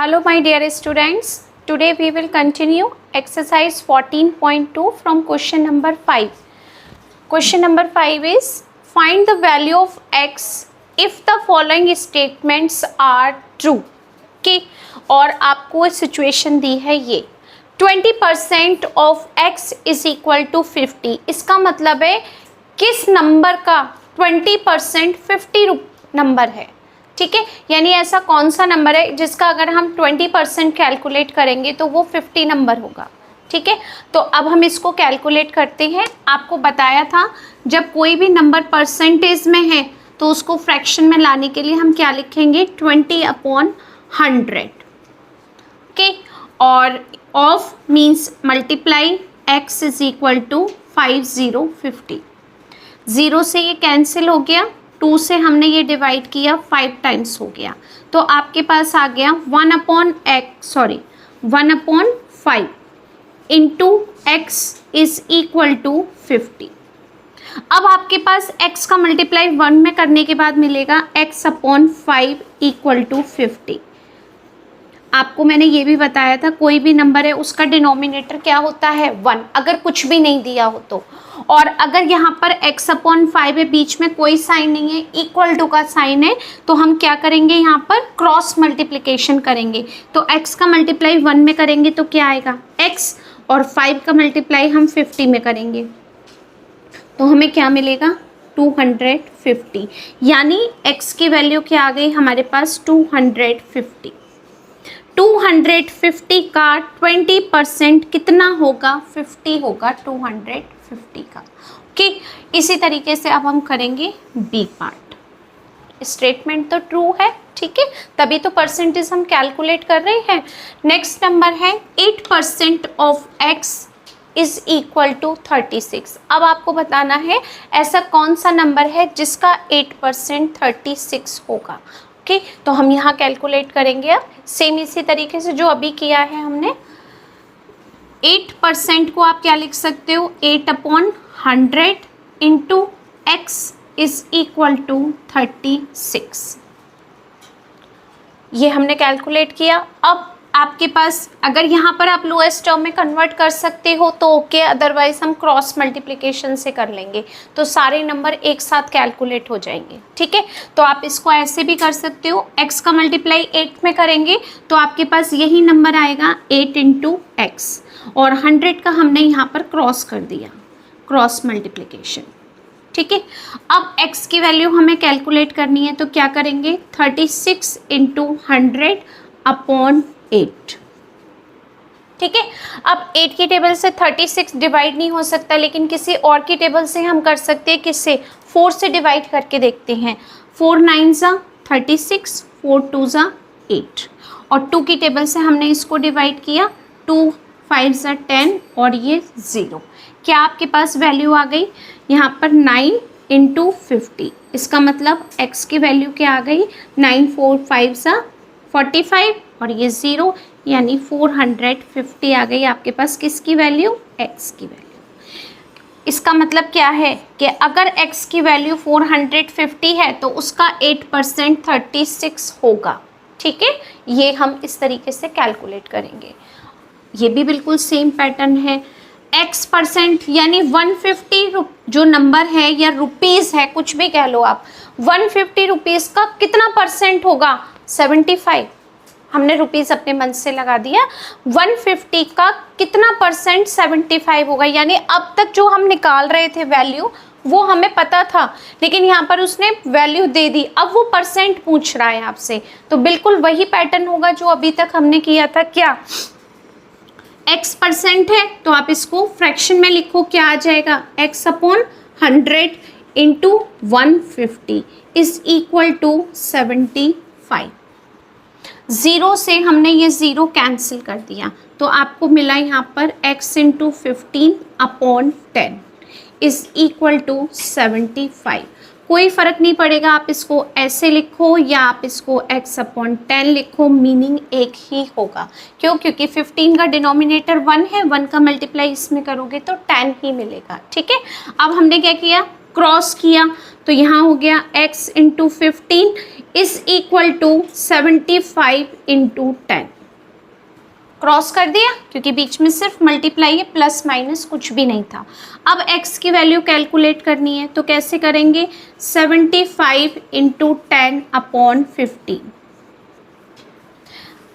Hello my dear students, today we will continue exercise 14.2 from question number 5. Question number 5 is find the value of x if the following statements are true. Okay, और आपको situation दी है ये 20% of x is equal to 50. इसका मतलब है किस number का 20% 50 number है. ठीक है, यानी ऐसा कौन सा नंबर है जिसका अगर हम 20% कैलकुलेट करेंगे तो वो 50 नंबर होगा. ठीक है, तो अब हम इसको कैलकुलेट करते हैं. आपको बताया था जब कोई भी नंबर परसेंटेज में है तो उसको फ्रैक्शन में लाने के लिए हम क्या लिखेंगे 20/100. ओके, और of means multiply x is equal to 50. 0 से ये कैंसिल हो गया, 2 से हमने ये डिवाइड किया 5 टाइम्स हो गया, तो आपके पास आ गया 1/5 into x is equal to 50. अब आपके पास x का मल्टीप्लाई 1 में करने के बाद मिलेगा x/5 इक्वल टू 50. आपको मैंने ये भी बताया था कोई भी नंबर है उसका डिनोमिनेटर क्या होता है 1, अगर कुछ भी नहीं दिया हो तो. और अगर यहाँ पर x/5 है, बीच में कोई साइन नहीं है, इक्वल टू का साइन है, तो हम क्या करेंगे यहाँ पर क्रॉस मल्टीप्लिकेशन करेंगे. तो x का मल्टीप्लाई 1 में करेंगे तो क्या आएगा x, और 5 का मल्टीप्लाई हम 50 में करेंगे तो हमें क्या मिलेगा 250. यानी x की वैल्यू क्या आ गई हमारे पास 250. 250 का 20% कितना होगा 50 होगा 250 का. ओके, इसी तरीके से अब हम करेंगे बी पार्ट. स्टेटमेंट तो ट्रू है, ठीक है, तभी तो परसेंटेज हम कैलकुलेट कर रहे हैं. नेक्स्ट नंबर है 8% of x is equal to 36. अब आपको बताना है ऐसा कौन सा नंबर है जिसका 8% 36 होगा. ओके, तो हम यहाँ कैलकुलेट करेंगे. अब सेम इसी तरीके से जो अभी किया है हमने. 8% को आप क्या लिख सकते हो 8/100 into x is equal to 36. ये हमने कैलकुलेट किया. अब आपके पास अगर यहाँ पर आप लोएस्ट टर्म में कन्वर्ट कर सकते हो तो ओके, अदरवाइज हम क्रॉस मल्टीप्लिकेशन से कर लेंगे तो सारे नंबर एक साथ कैलकुलेट हो जाएंगे. ठीक है, तो आप इसको ऐसे भी कर सकते हो. x का मल्टीप्लाई 8 में करेंगे तो आपके पास यही नंबर आएगा 8 इंटू एक्स, और 100 का हमने यहाँ पर क्रॉस कर दिया, क्रॉस मल्टीप्लिकेशन. ठीक है, अब x की वैल्यू हमें कैलकुलेट करनी है तो क्या करेंगे 36 इंटू 100/8. ठीक है, अब 8 की टेबल से 36 डिवाइड नहीं हो सकता, लेकिन किसी और की टेबल से हम कर सकते हैं. किससे 4 से डिवाइड करके देखते हैं. 4 9 ज़ा 36, 4 2 ज़ा 8, और 2 की टेबल से हमने इसको डिवाइड किया 2 5 ज़ा 10 और ये 0. क्या आपके पास वैल्यू आ गई यहाँ पर 9 इंटू 50. इसका मतलब x की वैल्यू क्या आ गई 9 4 5 ज़ा 45 और ये 0, यानी 450 आ गई आपके पास. किसकी वैल्यू x की वैल्यू. इसका मतलब क्या है कि अगर x की वैल्यू 450 है तो उसका 8% 36 होगा. ठीक है, ये हम इस तरीके से कैलकुलेट करेंगे. ये भी बिल्कुल सेम पैटर्न है. x% यानी 150 जो नंबर है या रुपीज़ है, कुछ भी कह लो आप, 150 रुपीज़ का कितना परसेंट होगा 75. हमने रुपीज़ अपने मन से लगा दिया. 150 का कितना परसेंट 75 होगा. यानी अब तक जो हम निकाल रहे थे वैल्यू वो हमें पता था, लेकिन यहाँ पर उसने वैल्यू दे दी, अब वो परसेंट पूछ रहा है आपसे. तो बिल्कुल वही पैटर्न होगा जो अभी तक हमने किया था. क्या x% है तो आप इसको फ्रैक्शन में लिखो, क्या आ जाएगा x/100 into 150 is equal to 75. 0 से हमने ये 0 कैंसिल कर दिया तो आपको मिला यहाँ पर x into 15/10 is equal to 75. कोई फ़र्क नहीं पड़ेगा, आप इसको ऐसे लिखो या आप इसको x/10 लिखो, मीनिंग एक ही होगा. क्यों? क्योंकि 15 का डिनोमिनेटर 1 है, 1 का मल्टीप्लाई इसमें करोगे तो 10 ही मिलेगा. ठीक है, अब हमने क्या किया क्रॉस किया तो यहाँ हो गया x into 15 is equal to 75 into 10। Cross कर दिया क्योंकि बीच में सिर्फ मल्टीप्लाई है, प्लस माइनस कुछ भी नहीं था। अब x की वैल्यू कैलकुलेट करनी है तो कैसे करेंगे, 75 इंटू 10 अपॉन 15।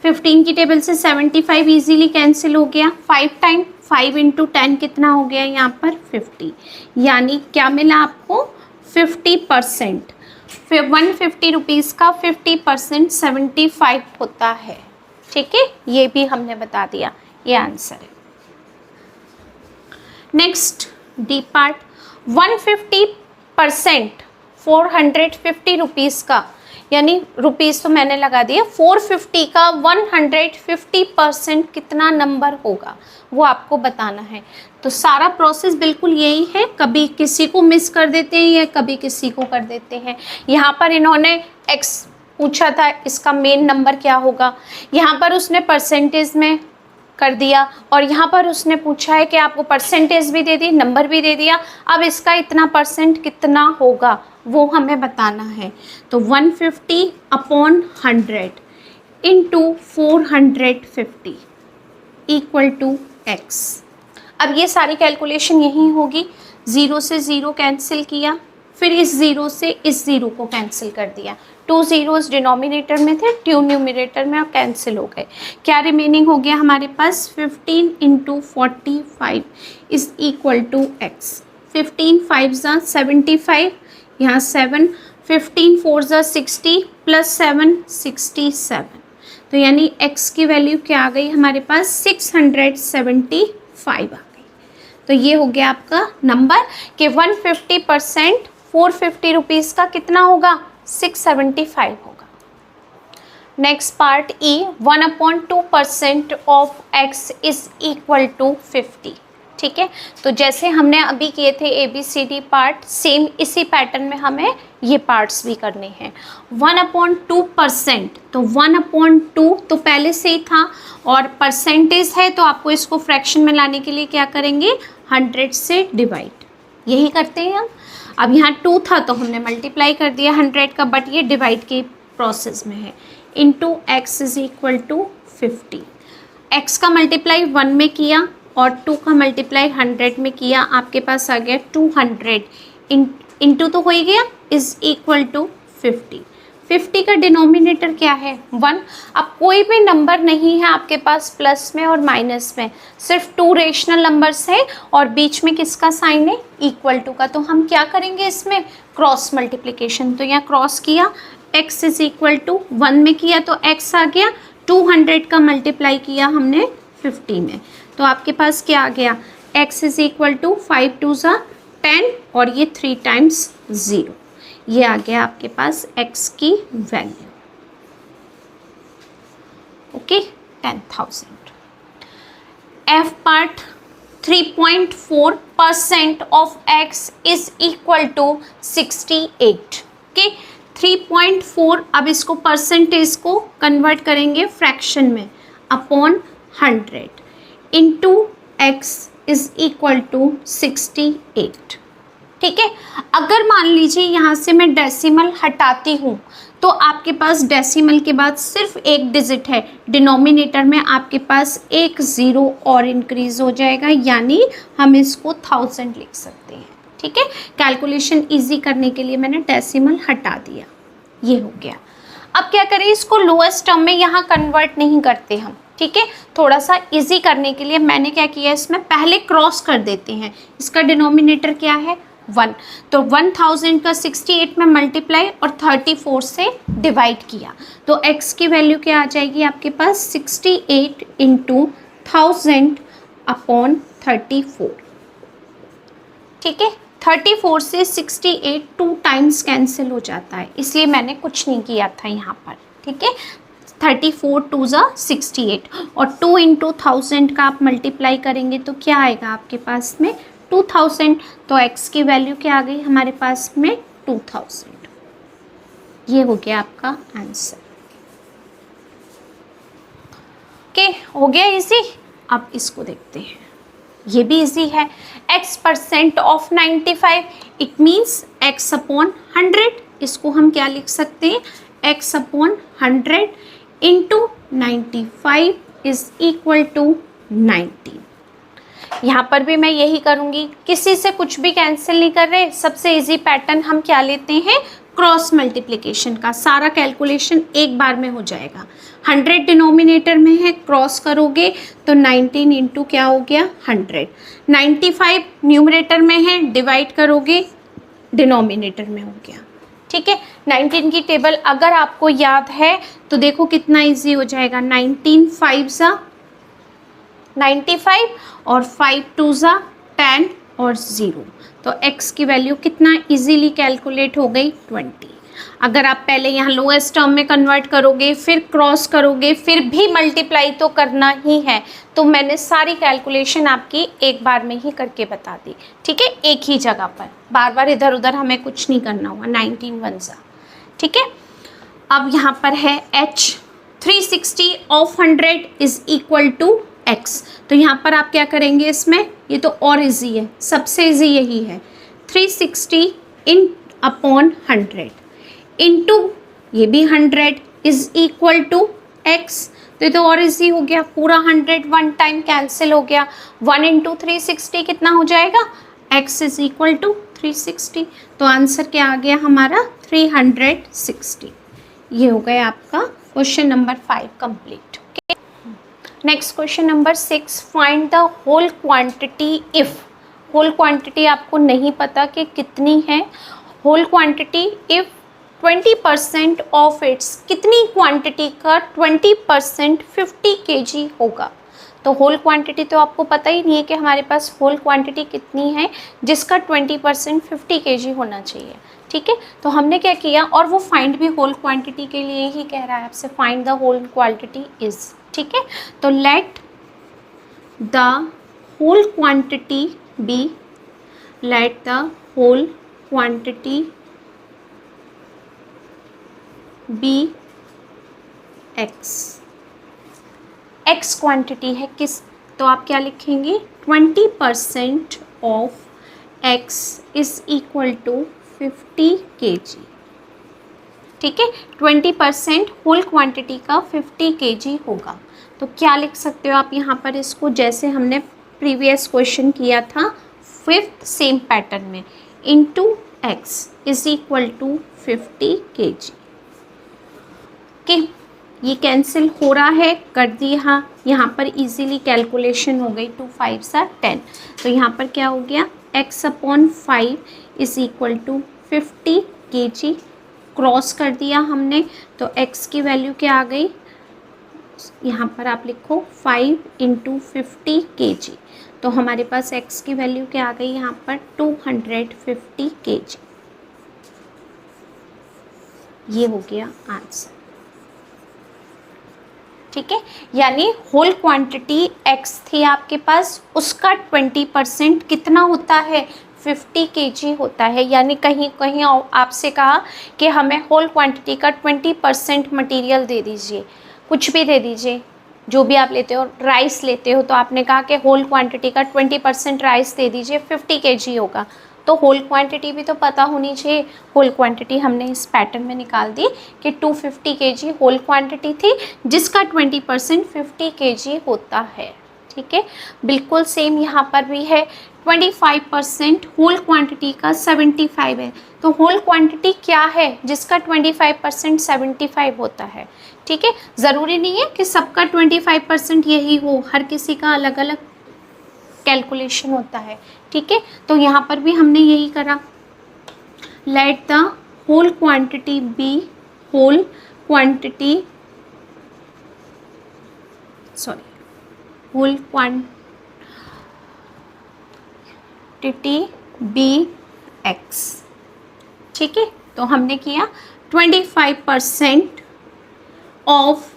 15 की टेबल से 75 इजीली कैंसिल हो गया, 5 टाइम 5 इंटू 10 कितना हो गया यहाँ पर 50, यानी क्या मिला आपको 50%। फिर 150 रुपीज़ का 50% 75 होता है। ठीक है, ये भी हमने बता दिया, ये आंसर है। नेक्स्ट डी पार्ट, 150% 450 रुपीज़ का, यानी रुपीज़ तो मैंने लगा दिया, 450 का 150% कितना नंबर होगा वो आपको बताना है। तो सारा प्रोसेस बिल्कुल यही है, कभी किसी को मिस कर देते हैं या कभी किसी को कर देते हैं। यहाँ पर इन्होंने x पूछा था, इसका मेन नंबर क्या होगा, यहाँ पर उसने परसेंटेज में कर दिया और यहाँ पर उसने पूछा है कि आपको परसेंटेज भी दे दी, नंबर भी दे दिया, अब इसका इतना परसेंट कितना होगा वो हमें बताना है। तो 150 upon 100 into 450 equal to x। अब ये सारी कैलकुलेशन यही होगी, ज़ीरो से ज़ीरो कैंसिल किया, फिर इस ज़ीरो से इस ज़ीरो को कैंसिल कर दिया, 2 ज़ीरोज़ डिनोमिनेटर में थे, 2 न्यूमिनेटर में, अब कैंसिल हो गए। क्या रिमेनिंग हो गया हमारे पास, 15 into 45 is equal to x। 15 5 ज़ा 75, यहाँ 7, 15 4 ज़ा 60 प्लस 7 67, तो यानी x की वैल्यू क्या आ गई हमारे पास 675 आ गई। तो ये हो गया आपका नंबर कि 150% 450 रुपीज़ का कितना होगा, 675 होगा। Next part E, 1/2% of x is equal to 50। ठीक है, तो जैसे हमने अभी किए थे ABCD पार्ट, सेम इसी पैटर्न में हमें ये पार्ट्स भी करने हैं। 1/2%, तो 1/2 तो पहले से ही था और परसेंटेज है तो आपको इसको फ्रैक्शन में लाने के लिए क्या करेंगे, 100 से डिवाइड, यही करते हैं हम। अब यहाँ 2 था तो हमने मल्टीप्लाई कर दिया 100 का, बट ये डिवाइड के प्रोसेस में है। Into x is equal to 50। एक्स का मल्टीप्लाई 1 में किया और 2 का मल्टीप्लाई 100 में किया, आपके पास आ गया 200 इंटू तो हो ही गया इज इक्वल टू 50। 50 का डिनोमिनेटर क्या है 1। अब कोई भी नंबर नहीं है आपके पास प्लस में और माइनस में, सिर्फ 2 रेशनल नंबर्स है और बीच में किसका साइन है, इक्वल टू का। तो हम क्या करेंगे इसमें, क्रॉस मल्टीप्लिकेशन। तो यहाँ क्रॉस किया, x इज इक्वल टू 1 में किया तो x आ गया, 200 का मल्टीप्लाई किया हमने 50 में, तो आपके पास क्या आ गया, x इज इक्वल टू 5 2 ज़ा 10 और ये 3 टाइम्स 0, ये आ गया आपके पास x की value. Okay, 10,000। F part, 3.4% of x is equal to 68। Okay, 3.4, अब इसको परसेंटेज को कन्वर्ट करेंगे फ्रैक्शन में, upon 100 into x is equal to 68। ठीक है, अगर मान लीजिए यहाँ से मैं डेसिमल हटाती हूँ तो आपके पास डेसिमल के बाद सिर्फ एक डिजिट है, डिनोमिनेटर में आपके पास एक ज़ीरो और इंक्रीज हो जाएगा, यानी हम इसको 1000 लिख सकते हैं। ठीक है, कैलकुलेशन इजी करने के लिए मैंने डेसिमल हटा दिया, ये हो गया। अब क्या करें, इसको लोएस्ट टर्म में यहाँ कन्वर्ट नहीं करते हम। ठीक है, थोड़ा सा इजी करने के लिए मैंने क्या किया, इसमें पहले क्रॉस कर देते हैं। इसका डिनोमिनेटर क्या है 1, तो 1000 का 68 में मल्टीप्लाई और 34 से डिवाइड किया, तो x की वैल्यू क्या आ जाएगी आपके पास 68 इंटू 1000 अपॉन 34। ठीक है, 34 से 68 2 टाइम्स कैंसिल हो जाता है, इसलिए मैंने कुछ नहीं किया था यहाँ पर। ठीक है, 34 2 ज़ा 68 और 2 इंटू 1000 का आप मल्टीप्लाई करेंगे तो क्या आएगा आपके पास में 2000, तो x की वैल्यू क्या आ गई हमारे पास में 2000। ये हो गया आपका आंसर। ओके, हो गया इजी। अब इसको देखते हैं। ये भी इजी है। x% of 95, it means x upon 100, इसको हम क्या लिख सकते हैं, x upon 100 into 95 is equal to 19। यहाँ पर भी मैं यही करूँगी, किसी से कुछ भी कैंसिल नहीं कर रहे, सबसे इजी पैटर्न हम क्या लेते हैं, क्रॉस मल्टीप्लिकेशन का। सारा कैलकुलेशन एक बार में हो जाएगा। 100 डिनोमिनेटर में है, क्रॉस करोगे तो 19 इंटू क्या हो गया 100। 95 न्यूमरेटर में है, डिवाइड करोगे डिनोमिनेटर में हो गया। ठीक है, 19 की टेबल अगर आपको याद है तो देखो कितना इजी हो जाएगा। 19 5 ज़ा 95 और 5 2 ज़ा 10 और 0, तो x की वैल्यू कितना इजीली कैलकुलेट हो गई 20। अगर आप पहले यहाँ लोएस्ट टर्म में कन्वर्ट करोगे, फिर क्रॉस करोगे, फिर भी मल्टीप्लाई तो करना ही है, तो मैंने सारी कैलकुलेशन आपकी एक बार में ही करके बता दी। ठीक है, एक ही जगह पर, बार बार इधर उधर हमें कुछ नहीं करना होगा। 19 1 ज़ा, ठीक है। अब यहाँ पर है h, 360 of 100 is equal to x, तो यहाँ पर आप क्या करेंगे, इसमें ये तो और इजी है, सबसे इजी यही है। 360 इन अपॉन 100 इंटू ये भी 100 इज इक्वल टू x, तो ये तो और इजी हो गया। पूरा 100 वन टाइम कैंसिल हो गया। 1 इंटू 360 कितना हो जाएगा, x इज इक्वल टू 360, तो आंसर क्या आ गया हमारा 360। ये हो गया आपका question number 5 complete. Next question number 6, find the whole quantity if. Whole quantity आपको नहीं पता कि कितनी है। Whole quantity if 20% of its, कितनी क्वांटिटी का 20% 50 kg होगा। तो होल क्वांटिटी तो आपको पता ही नहीं है कि हमारे पास होल क्वांटिटी कितनी है जिसका 20% 50 kg होना चाहिए। ठीक है, तो हमने क्या किया, और वो फाइंड भी होल क्वांटिटी के लिए ही कह रहा है आपसे, find the whole quantity is. ठीक है, तो let the whole quantity be, let the whole quantity be X. X quantity है किस, तो आप क्या लिखेंगे, 20% of X is equal to 50 kg। ठीक है, 20% होल क्वांटिटी का 50 kg होगा। तो क्या लिख सकते हो आप यहाँ पर इसको, जैसे हमने प्रीवियस क्वेश्चन किया था 5th सेम पैटर्न में, into x is equal to 50 kg। Okay, ये कैंसिल हो रहा है, कर दिया, यहाँ पर इजीली कैलकुलेशन हो गई। 2 5 सा 10, तो यहाँ पर क्या हो गया, x upon 5 is equal to 50 kg। Cross कर दिया हमने, तो x की वैल्यू क्या आ गई, यहाँ पर आप लिखो 5 इंटू 50 kg, तो हमारे पास x की वैल्यू क्या आ गई यहाँ पर 250 kg। ये हो गया आंसर। ठीक है, यानी होल क्वांटिटी x थी आपके पास, उसका 20% कितना होता है, 50 kg होता है। यानी कहीं कहीं आपसे कहा कि हमें होल क्वांटिटी का 20% मटेरियल दे दीजिए, कुछ भी दे दीजिए, जो भी आप लेते हो, राइस लेते हो तो आपने कहा कि होल क्वांटिटी का 20% राइस दे दीजिए, 50 kg होगा। तो होल क्वांटिटी भी तो पता होनी चाहिए। होल क्वांटिटी हमने इस पैटर्न में निकाल दी कि 250 kg होल क्वांटिटी थी, जिसका 20% 50 kg होता है। ठीक है, बिल्कुल सेम यहाँ पर भी है। 25% होल क्वांटिटी का 75 है, तो होल क्वांटिटी क्या है जिसका 25% 75 होता है। ठीक है, ज़रूरी नहीं है कि सबका 25% यही हो, हर किसी का अलग अलग कैलकुलेशन होता है। ठीक है, तो यहाँ पर भी हमने यही करा, let the whole quantity be, whole quantity, sorry, whole quantity be X. ठीक है, तो हमने किया 25% of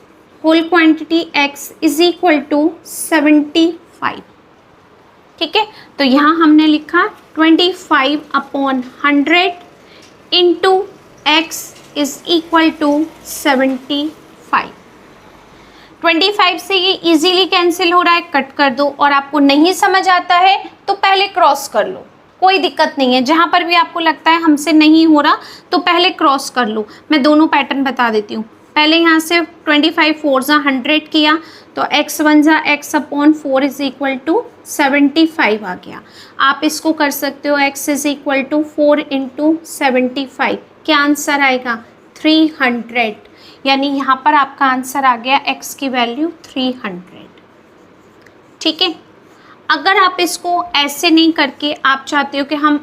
whole quantity x is equal to 75। ठीक है, तो यहाँ हमने लिखा 25 upon 100 into x is equal to 75। 25 से ये इजीली कैंसिल हो रहा है, कट कर दो। और आपको नहीं समझ आता है तो पहले क्रॉस कर लो, कोई दिक्कत नहीं है। जहाँ पर भी आपको लगता है हमसे नहीं हो रहा तो पहले क्रॉस कर लो। मैं दोनों पैटर्न बता देती हूँ। पहले यहाँ से 25 4 ज़ा 100 किया तो x 1 ज़ा x upon 4 is equal to 75 आ गया। आप इसको कर सकते हो x is equal to 4 into 75। क्या आंसर आएगा? 300। यानी यहाँ पर आपका आंसर आ गया x की वैल्यू 300। ठीक है। अगर आप इसको ऐसे नहीं करके आप चाहते हो कि हम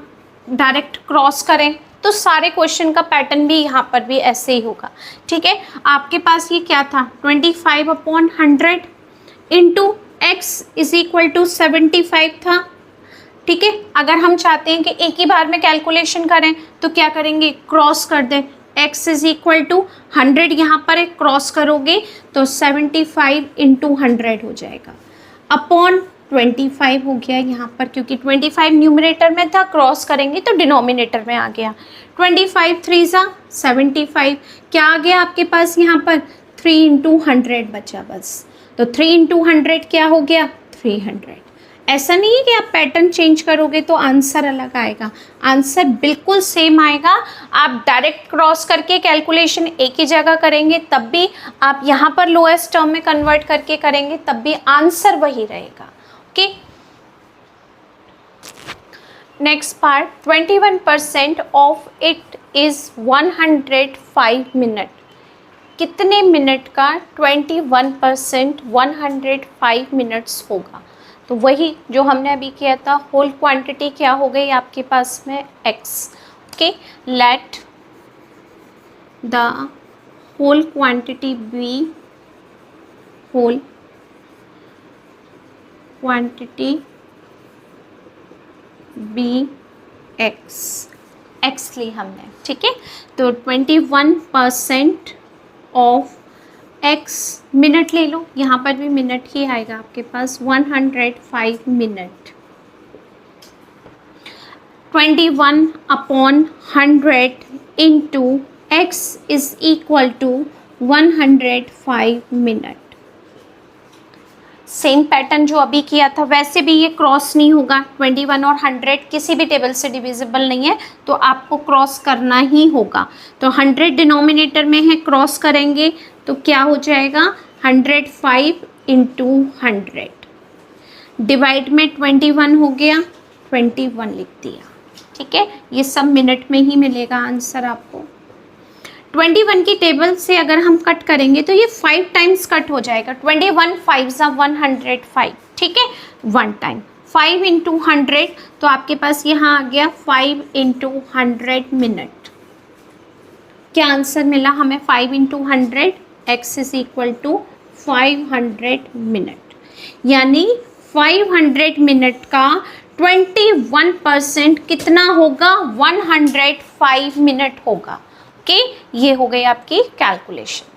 डायरेक्ट क्रॉस करें तो सारे क्वेश्चन का पैटर्न भी यहाँ पर भी ऐसे ही होगा। ठीक है। आपके पास ये क्या था? 25 upon 100 into x is equal to 75 था। ठीक है। अगर हम चाहते हैं कि एक ही बार में कैलकुलेशन करें तो क्या करेंगे? क्रॉस कर दें। x इज इक्वल टू 100 यहाँ पर एक क्रॉस करोगे तो 75 इंटू 100 हो जाएगा अपॉन 25 हो गया यहाँ पर, क्योंकि 25 न्यूमरेटर में था, क्रॉस करेंगे तो डिनोमिनेटर में आ गया। 25 3 ज़ा 75। क्या आ गया आपके पास यहाँ पर? 3 इंटू 100 बचा बस। तो 3 इंटू 100 क्या हो गया? 300। ऐसा नहीं है कि आप पैटर्न चेंज करोगे तो आंसर अलग आएगा, आंसर बिल्कुल सेम आएगा। आप डायरेक्ट क्रॉस करके कैलकुलेशन एक ही जगह करेंगे तब भी, आप यहाँ पर लोएस्ट टर्म में कन्वर्ट करके करेंगे तब भी आंसर वही रहेगा। Okay. Next part, 21% of it is 105 minute. कितने मिनट का 21% 105 मिनट्स होगा? तो वही जो हमने अभी किया था, होल क्वांटिटी क्या हो गई आपके पास में? x। Okay. Let the whole quantity be, whole quantity be x ली हमने। ठीक है। तो 21% ऑफ x, मिनट ले लो, यहाँ पर भी मिनट ही आएगा आपके पास। 105 minute 21 upon 100 into x is equal to 105 minute. Same pattern जो अभी किया था वैसे भी ये क्रॉस नहीं होगा। 21 और 100 किसी भी टेबल से डिविजिबल नहीं है तो आपको क्रॉस करना ही होगा। तो 100 डिनोमिनेटर में है, क्रॉस करेंगे तो क्या हो जाएगा? 105 इंटू 100 डिवाइड में 21 हो गया, 21 लिख दिया। ठीक है। ये सब मिनट में ही मिलेगा आंसर आपको। 21 की टेबल से अगर हम कट करेंगे तो ये 5 टाइम्स कट हो जाएगा। 21 5 ज़ा 105। ठीक है। 1 टाइम 5 इंटू 100 तो आपके पास यहाँ आ गया 5 इंटू 100 मिनट। क्या आंसर मिला हमें? 5 into 100 x is equal to 500 minute. यानी 500 मिनट का 21% कितना होगा? 105 मिनट होगा। ओके। ये हो गई आपकी कैलकुलेशन।